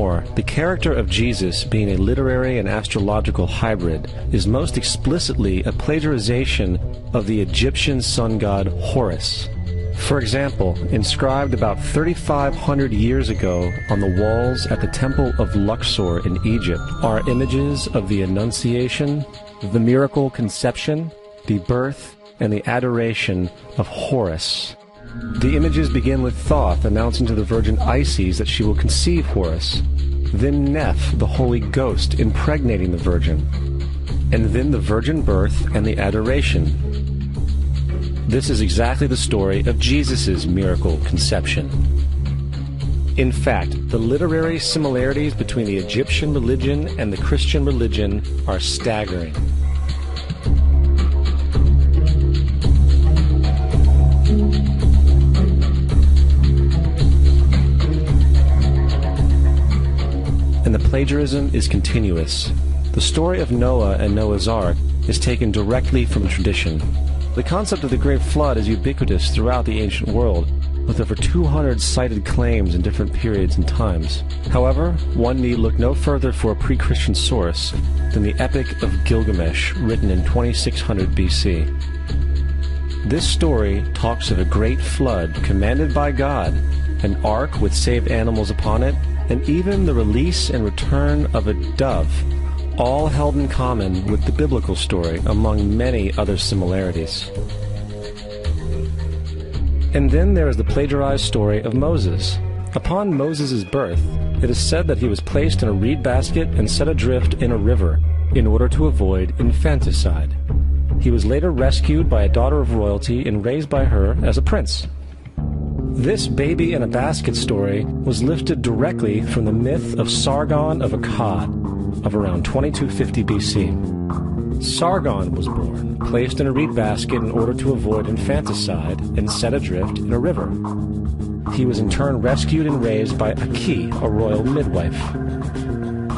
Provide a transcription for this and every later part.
Furthermore, the character of Jesus being a literary and astrological hybrid is most explicitly a plagiarization of the Egyptian sun god Horus. For example, inscribed about 3,500 years ago on the walls at the Temple of Luxor in Egypt are images of the Annunciation, the miracle conception, the birth, and the adoration of Horus. The images begin with Thoth announcing to the Virgin Isis that she will conceive Horus, then Neph, the Holy Ghost, impregnating the Virgin, and then the virgin birth and the adoration. This is exactly the story of Jesus' miracle conception. In fact, the literary similarities between the Egyptian religion and the Christian religion are staggering. And the plagiarism is continuous. The story of Noah and Noah's Ark is taken directly from tradition. The concept of the Great Flood is ubiquitous throughout the ancient world, with over 200 cited claims in different periods and times. However, one need look no further for a pre-Christian source than the Epic of Gilgamesh, written in 2600 BC. This story talks of a great flood commanded by God, an ark with saved animals upon it, and even the release and return of a dove, all held in common with the biblical story, among many other similarities. And then there is the plagiarized story of Moses. Upon Moses' birth, it is said that he was placed in a reed basket and set adrift in a river in order to avoid infanticide. He was later rescued by a daughter of royalty and raised by her as a prince. This baby in a basket story was lifted directly from the myth of Sargon of Akkad of around 2250 BC. Sargon was born, placed in a reed basket in order to avoid infanticide, and set adrift in a river. He was in turn rescued and raised by Aki, a royal midwife.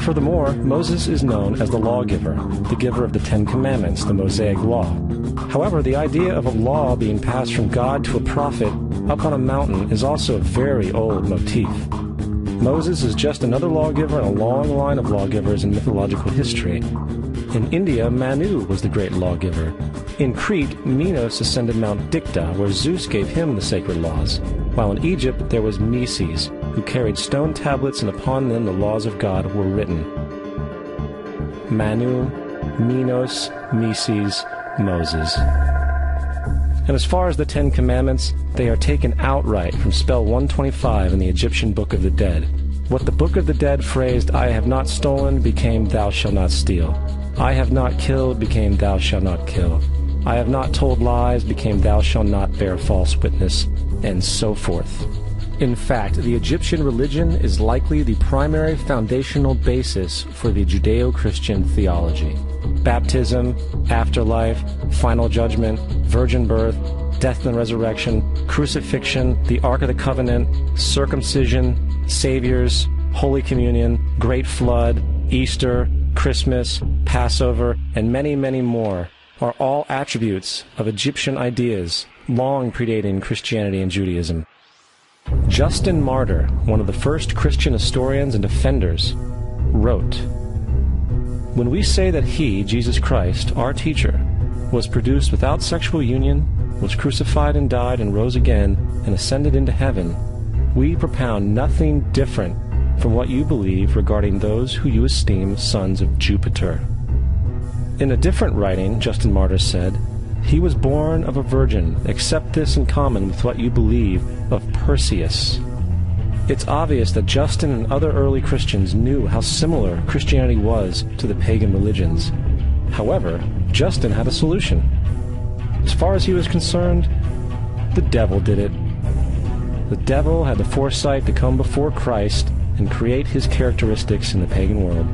Furthermore, Moses is known as the Lawgiver, the giver of the Ten Commandments, the Mosaic Law. However, the idea of a law being passed from God to a prophet up on a mountain is also a very old motif. Moses is just another lawgiver in a long line of lawgivers in mythological history. In India, Manu was the great lawgiver. In Crete, Minos ascended Mount Dicta, where Zeus gave him the sacred laws, while in Egypt there was Meses, who carried stone tablets and upon them the laws of God were written. Manu, Minos, Meses, Moses. And as far as the Ten Commandments, they are taken outright from spell 125 in the Egyptian Book of the Dead. What the Book of the Dead phrased, "I have not stolen," became "Thou shalt not steal." "I have not killed," became "Thou shalt not kill." "I have not told lies," became "Thou shalt not bear false witness," and so forth. In fact, the Egyptian religion is likely the primary foundational basis for the Judeo-Christian theology. Baptism, afterlife, final judgment, virgin birth, death and resurrection, crucifixion, the Ark of the Covenant, circumcision, saviors, Holy Communion, Great Flood, Easter, Christmas, Passover, and many, many more are all attributes of Egyptian ideas long predating Christianity and Judaism. Justin Martyr, one of the first Christian historians and defenders, wrote, "When we say that he, Jesus Christ, our teacher, was produced without sexual union, was crucified and died and rose again and ascended into heaven, we propound nothing different from what you believe regarding those who you esteem sons of Jupiter." In a different writing, Justin Martyr said, "He was born of a virgin, except this in common with what you believe of Perseus." It's obvious that Justin and other early Christians knew how similar Christianity was to the pagan religions. However, Justin had a solution. As far as he was concerned, the devil did it. The devil had the foresight to come before Christ and create his characteristics in the pagan world.